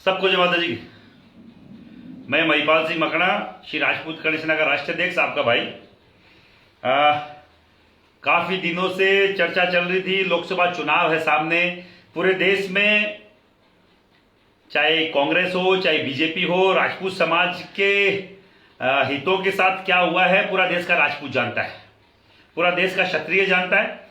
सबको जय माता जी की। मैं महिपाल सिंह मकड़ा, श्री राजपूत कर्ण सेना का राष्ट्रीय अध्यक्ष, आपका भाई। काफी दिनों से चर्चा चल रही थी, लोकसभा चुनाव है सामने। पूरे देश में चाहे कांग्रेस हो चाहे बीजेपी हो, राजपूत समाज के हितों के साथ क्या हुआ है पूरा देश का राजपूत जानता है, पूरा देश का क्षत्रिय जानता है।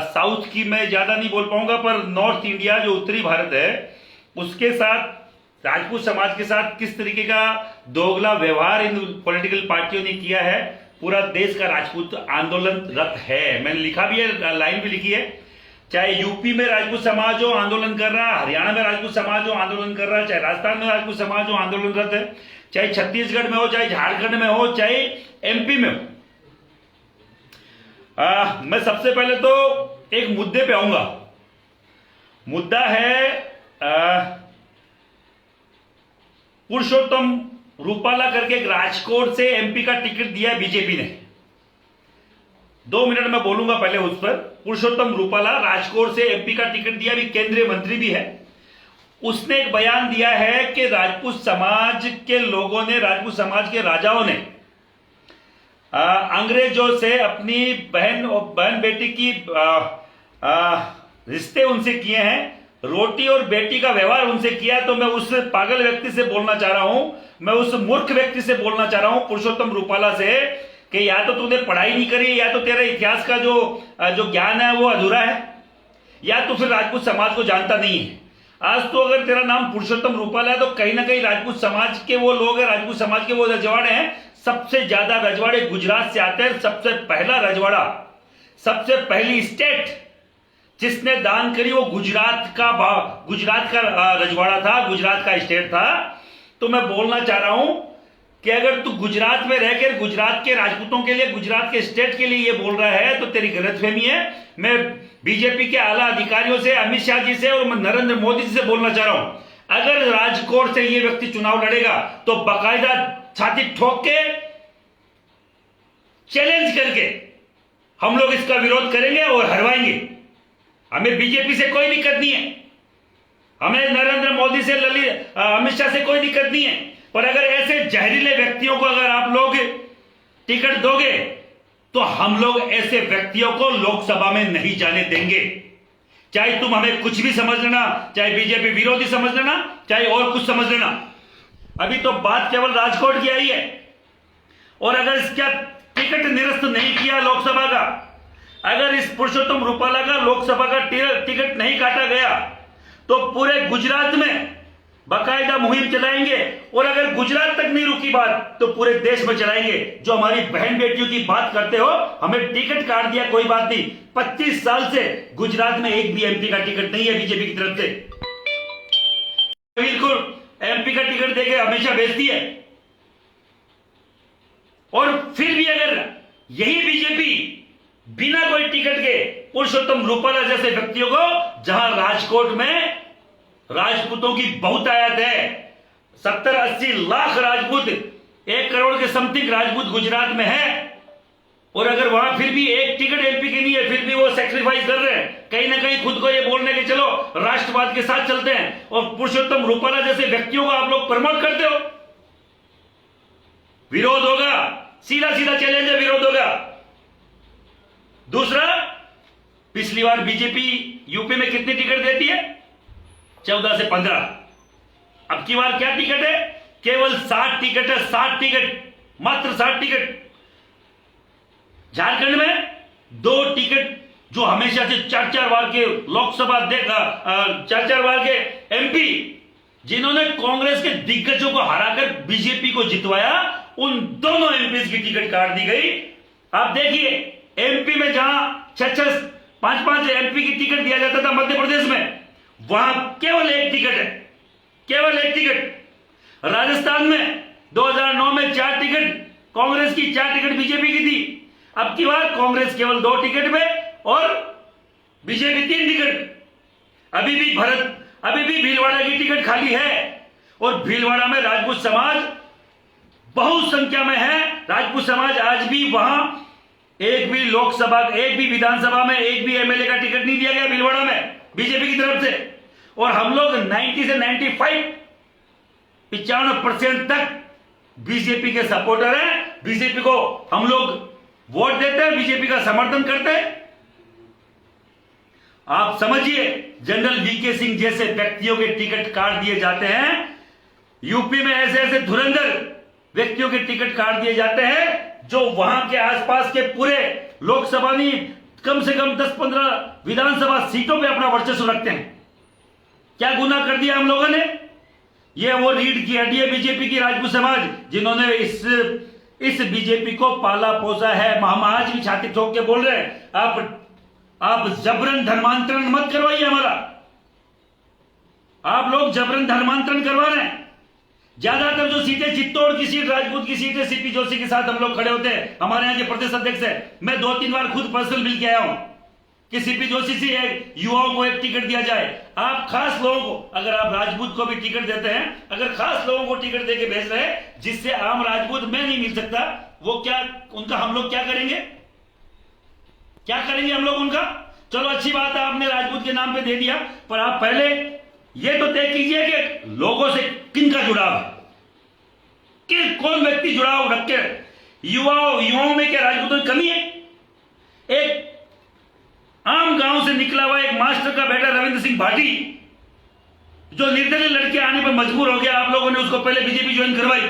साउथ की मैं ज्यादा नहीं बोल पाऊंगा, पर नॉर्थ इंडिया जो उत्तरी भारत है उसके साथ, राजपूत समाज के साथ किस तरीके का दोगला व्यवहार इन पॉलिटिकल पार्टियों ने किया है, पूरा देश का राजपूत आंदोलनरत है। मैंने लिखा भी है, लाइन भी लिखी है। चाहे यूपी में राजपूत समाज जो आंदोलन कर रहा है, हरियाणा में राजपूत समाज जो आंदोलन कर रहा है, चाहे राजस्थान में राजपूत समाज जो आंदोलनरत है, चाहे छत्तीसगढ़ में हो, चाहे झारखंड में हो, चाहे एमपी में हो। मैं सबसे पहले तो एक मुद्दे पे आऊंगा। मुद्दा है पुरुषोत्तम रूपाला करके एक राजकोट से एमपी का टिकट दिया है बीजेपी ने। 2 मिनट में बोलूंगा पहले उस पर। पुरुषोत्तम रूपाला राजकोट से एमपी का टिकट दिया, भी केंद्रीय मंत्री भी है। उसने एक बयान दिया है कि राजपूत समाज के लोगों ने, राजपूत समाज के राजाओं ने अंग्रेजों से अपनी बहन बेटी की रिश्ते उनसे किए हैं, रोटी और बेटी का व्यवहार उनसे किया। तो मैं उस पागल व्यक्ति से बोलना चाह रहा हूं, मैं उस मूर्ख व्यक्ति से बोलना चाह रहा हूं, पुरुषोत्तम रूपाला से, कि या तो तूने पढ़ाई नहीं करी, या तो तेरा इतिहास का जो ज्ञान है वो अधूरा है, या तो फिर राजपूत समाज को जानता नहीं है। आज तो अगर तेरा नाम पुरुषोत्तम रूपाला है तो कहीं ना कहीं राजपूत समाज के वो लोग हैं, राजपूत समाज के वो रजवाड़े हैं। सबसे ज्यादा रजवाड़े गुजरात से आते हैं। सबसे पहला रजवाड़ा, सबसे पहली स्टेट जिसने दान करी वो गुजरात का रजवाड़ा था, गुजरात का स्टेट था। तो मैं बोलना चाह रहा हूं कि अगर तू गुजरात में रहकर गुजरात के राजपूतों के लिए, गुजरात के स्टेट के लिए ये बोल रहा है तो तेरी गलतफहमी है। मैं बीजेपी के आला अधिकारियों से, अमित शाह जी से और मैं नरेंद्र मोदी जी से बोलना चाह रहा हूं, अगर राजकोट से ये व्यक्ति चुनाव लड़ेगा तो बाकायदा छाती ठोक के चैलेंज करके हम लोग इसका विरोध करेंगे और हरवाएंगे। हमें बीजेपी से कोई दिक्कत नहीं है, हमें नरेंद्र मोदी से, अमित शाह से कोई दिक्कत नहीं है। पर अगर ऐसे जहरीले व्यक्तियों को अगर आप लोग टिकट दोगे तो हम लोग ऐसे व्यक्तियों को लोकसभा में नहीं जाने देंगे। चाहे तुम हमें कुछ भी समझ लेना, चाहे बीजेपी विरोधी समझ लेना, चाहे और कुछ समझ लेना। अभी तो बात केवल राजकोट की आई है, और अगर इसका टिकट निरस्त नहीं किया लोकसभा का, अगर इस पुरुषोत्तम रूपाला का लोकसभा का टिकट नहीं काटा गया तो पूरे गुजरात में बाकायदा मुहिम चलाएंगे। और अगर गुजरात तक नहीं रुकी बात तो पूरे देश में चलाएंगे। जो हमारी बहन बेटियों की बात करते हो, हमें टिकट काट दिया कोई बात नहीं, 25 साल से गुजरात में एक भी एमपी का टिकट नहीं है बीजेपी की तरफ से। बिल्कुल एमपी का टिकट देके हमेशा भेजती है। और फिर भी अगर यही बीजेपी बिना कोई टिकट के पुरुषोत्तम रूपाला जैसे व्यक्तियों को, जहां राजकोट में राजपूतों की बहुतायत है, 70-80 लाख राजपूत, 1 करोड़ के समथिंग राजपूत गुजरात में है, और अगर वहां फिर भी एक टिकट एमपी की नहीं है, फिर भी वो सेक्रीफाइस कर रहे हैं, कहीं ना कहीं खुद को ये बोलने के चलो राष्ट्रवाद के साथ चलते हैं, और पुरुषोत्तम रूपाला जैसे व्यक्तियों को आप लोग प्रमोट करते हो। विरोध होगा, सीधा सीधा चैलेंज है, विरोध होगा। दूसरा, पिछली बार बीजेपी यूपी में कितनी टिकट देती है? 14 से 15। अब की बार क्या टिकट है? केवल 60 टिकट है, 60 टिकट, मात्र 60 टिकट। झारखंड में 2 टिकट, जो हमेशा से 4-4 बार के लोकसभा देखा, 4-4 बार के एमपी जिन्होंने कांग्रेस के दिग्गजों को हराकर बीजेपी को जितवाया, उन दोनों एमपी की टिकट काट दी गई। आप देखिए, एमपी में जहां 6-6, 5-5 एमपी की टिकट दिया जाता था मध्य प्रदेश में, वहां केवल 1 टिकट है, केवल 1 टिकट। राजस्थान में 2009 में 4 टिकट कांग्रेस की, 4 टिकट बीजेपी की थी। अब की बार कांग्रेस केवल 2 टिकट में और बीजेपी 3 टिकट। अभी भी भीलवाड़ा की टिकट खाली है, और भीलवाड़ा में राजपूत समाज बहुत संख्या में है। राजपूत समाज आज भी वहां एक भी लोकसभा, एक भी विधानसभा में एक भी एमएलए का टिकट नहीं दिया गया भीलवाड़ा में बीजेपी की तरफ से। और हम लोग 90 से 95 95% तक बीजेपी के सपोर्टर हैं, बीजेपी को हम लोग वोट देते हैं, बीजेपी का समर्थन करते हैं। आप समझिए, जनरल वीके सिंह जैसे व्यक्तियों के टिकट काट दिए जाते हैं, यूपी में ऐसे ऐसे धुरंधर व्यक्तियों के टिकट काट दिए जाते हैं जो वहां के आसपास के पूरे लोकसभा में कम से कम 10-15 विधानसभा सीटों पे अपना वर्चस्व रखते हैं। क्या गुनाह कर दिया हम लोगों ने? ये वो रीढ़ की हड्डी है बीजेपी की, राजपूत समाज, जिन्होंने इस बीजेपी को पाला पोसा है। हम आज भी छाती ठोक के बोल रहे हैं, आप जबरन धर्मांतरण मत करवाइए हमारा। आप लोग जबरन धर्मांतरण करवा रहे हैं। ज्यादातर जो सीटें, चित्तौड़ की सीट, राजपूत की सीट है, सीपी जोशी के साथ हम लोग खड़े होते हैं। हमारे यहाँ के प्रदेश अध्यक्ष है, मैं 2-3 बार खुद पर्सनल मिल के आया हूं कि सीपी जोशी से एक युवाओं को एक टिकट दिया जाए। आप खास लोगों को, अगर आप राजपूत को भी टिकट देते हैं, अगर खास लोगों को टिकट देके भेज रहे हैं जिससे आम राजपूत में नहीं मिल सकता, वो क्या, उनका हम लोग क्या करेंगे? क्या करेंगे हम लोग उनका? चलो अच्छी बात है, आपने राजपूत के नाम पे दे दिया, पर आप पहले ये तो तय कीजिए कि लोगों से किन का जुड़ाव है, कि कौन व्यक्ति जुड़ाव रख के। युवाओं में क्या राजपूतों की कमी है? एक आम गांव से निकला हुआ एक मास्टर का बेटा रविंद्र सिंह भाटी, जो निर्दलीय लड़के आने पर मजबूर हो गया, आप लोगों ने उसको पहले बीजेपी ज्वाइन करवाई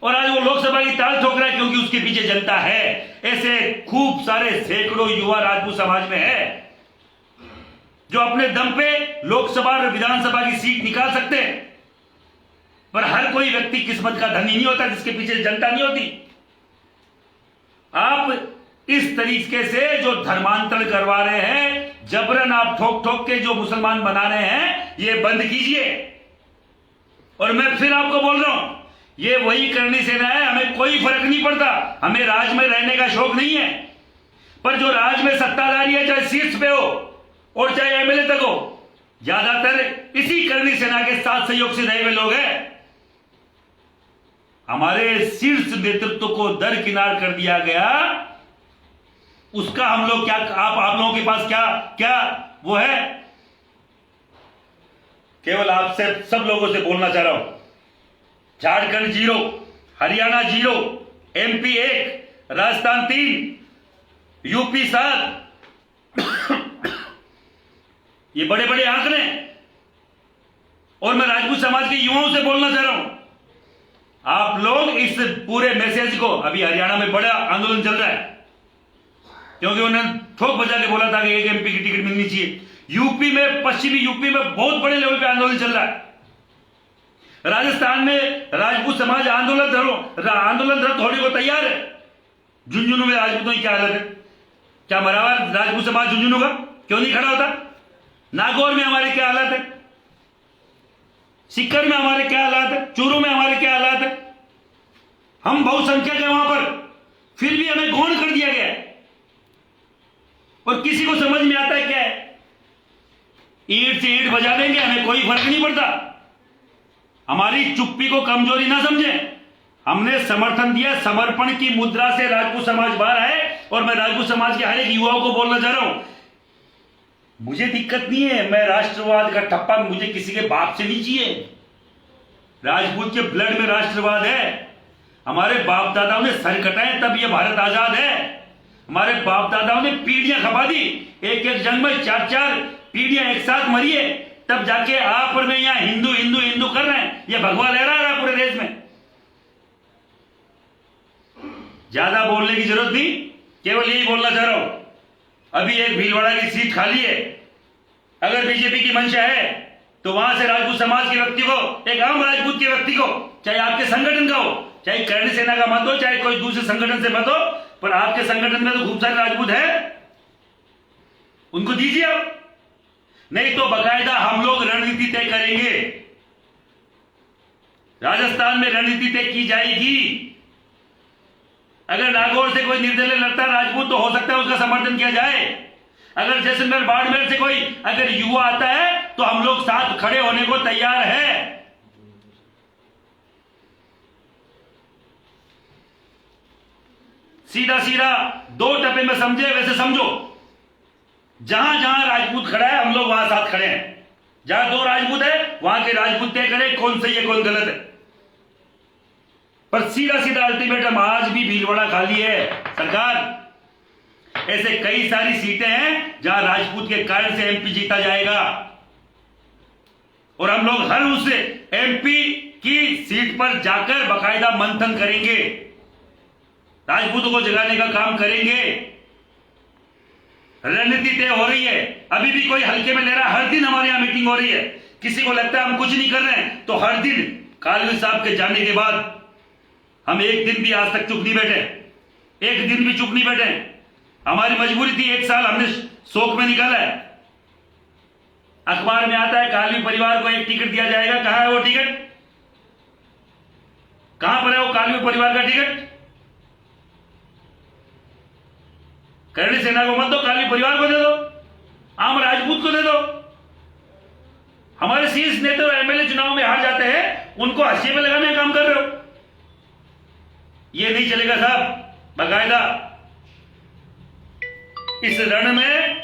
और आज वो लोकसभा की ताल ठोक रहा है क्योंकि उसके पीछे जनता है। ऐसे खूब सारे सैकड़ों युवा राजपूत समाज में है जो अपने दम पे लोकसभा और विधानसभा की सीट निकाल सकते हैं, पर हर कोई व्यक्ति किस्मत का धनी नहीं होता जिसके पीछे जनता नहीं होती। आप इस तरीके से जो धर्मांतरण करवा रहे हैं, जबरन आप ठोक ठोक के जो मुसलमान बना रहे हैं, ये बंद कीजिए। और मैं फिर आपको बोल रहा हूं, ये वही करनी सेना है, हमें कोई फर्क नहीं पड़ता, हमें राज में रहने का शौक नहीं है, पर जो राज में सत्ताधारी है, चाहे शीर्ष पे हो और चाहे एमएलए तक हो, ज्यादातर इसी करनी सेना के साथ सहयोग से रहे हुए लोग हैं। हमारे शीर्ष नेतृत्व को दरकिनार कर दिया गया, उसका हम लोग क्या, आप लोगों के पास क्या वो है? केवल आपसे सब लोगों से बोलना चाह रहा हूं, झारखंड 0, हरियाणा 0, एमपी 1, राजस्थान 3, यूपी 7। ये बड़े बड़े आंकड़े। और मैं राजपूत समाज के युवाओं से बोलना चाह रहा हूं, आप लोग इस पूरे मैसेज को, अभी हरियाणा में बड़ा आंदोलन चल रहा है क्योंकि उन्होंने ठोक बजा के बोला था कि एक एमपी की टिकट मिलनी चाहिए। यूपी में, पश्चिमी यूपी में बहुत बड़े लेवल पे आंदोलन चल रहा है। राजस्थान में राजपूत समाज आंदोलन होने को तैयार है। झुंझुनू में राजपूतों की क्या हालत है? क्या मरा हुआ राजपूत समाज झुंझुनू का क्यों नहीं खड़ा होता? नागौर में हमारे क्या हालात है? सीकर में हमारे क्या हालात है? चूरू में हमारे क्या हालात है? हम बहुसंख्यक है वहां पर, फिर भी हमें गौण कर दिया गया है। और किसी को समझ में आता है क्या है? ईंट से ईंट बजा देंगे, हमें कोई फर्क नहीं पड़ता। हमारी चुप्पी को कमजोरी ना समझें। हमने समर्थन दिया, समर्पण की मुद्रा से राजपूत समाज बाहर आए। और मैं राजपूत समाज के हर एक युवाओं को बोलना चाह रहा हूं, मुझे दिक्कत नहीं है, मैं राष्ट्रवाद का ठप्पा मुझे किसी के बाप से नहीं चाहिए। राजपूत के ब्लड में राष्ट्रवाद है। हमारे बाप दादाओं ने सर कटाए तब ये भारत आजाद है। हमारे बाप दादाओं ने पीढ़ियां खपा दी, एक जंग में 4-4 पीढ़ियां एक साथ मरी है, तब जाके आप और मैं यहां हिंदू हिंदू हिंदू कर रहे हैं। ये भगवा लहरा रहा है पूरे देश में। ज्यादा बोलने की जरूरत नहीं, केवल यही बोलना चाह रहा हूं, अभी एक भीलवाड़ा की सीट खाली है। अगर बीजेपी की मंशा है तो वहां से राजपूत समाज के व्यक्ति को, एक आम राजपूत के व्यक्ति को, चाहे आपके संगठन का हो, चाहे करणी सेना का मत हो, चाहे कोई दूसरे संगठन से मत हो, पर आपके संगठन में तो खूब सारे राजपूत है, उनको दीजिए आप। नहीं तो बकायदा हम लोग रणनीति तय करेंगे। राजस्थान में रणनीति तय की जाएगी। अगर नागौर से कोई निर्दलीय लड़ता राजपूत तो हो सकता है उसका समर्थन किया जाए। अगर जैसलमेर बाड़मेर से कोई अगर युवा आता है तो हम लोग साथ खड़े होने को तैयार है। सीधा सीधा 2 टप्पे में समझे वैसे समझो। जहां जहां राजपूत खड़ा है हम लोग वहां साथ खड़े हैं। जहां दो राजपूत है वहां के राजपूत तय करें कौन सही है कौन गलत है। पर सीधा सीधा अल्टीमेटम आज भी भीलवाड़ा खाली है सरकार। ऐसे कई सारी सीटें हैं जहां राजपूत के कारण से एमपी जीता जाएगा और हम लोग हर उस एमपी की सीट पर जाकर बाकायदा मंथन करेंगे, राजपूतों को जगाने का काम करेंगे। रणनीति तय हो रही है, अभी भी कोई हल्के में ले रहा है। हर दिन हमारे यहां मीटिंग हो रही है। किसी को लगता है हम कुछ नहीं कर रहे हैं तो हर दिन कालवी साहब के जाने के बाद हम एक दिन भी आज तक चुप नहीं बैठे, एक दिन भी चुप नहीं बैठे। हमारी मजबूरी थी, एक साल हमने शोक में निकाला है। अखबार में आता है कालवी परिवार को एक टिकट दिया जाएगा, कहां है वो टिकट, कहां पर है वो कालवी परिवार का टिकट? करणी सेना को मत दो, कालवी परिवार को दे दो, आम राजपूत को दे दो। हमारे शीर्ष नेता और एमएलए चुनाव में हार जाते हैं, उनको हंसी पे लगाने का काम कर रहे हो। ये नहीं चलेगा साहब। बाकायदा इस रण में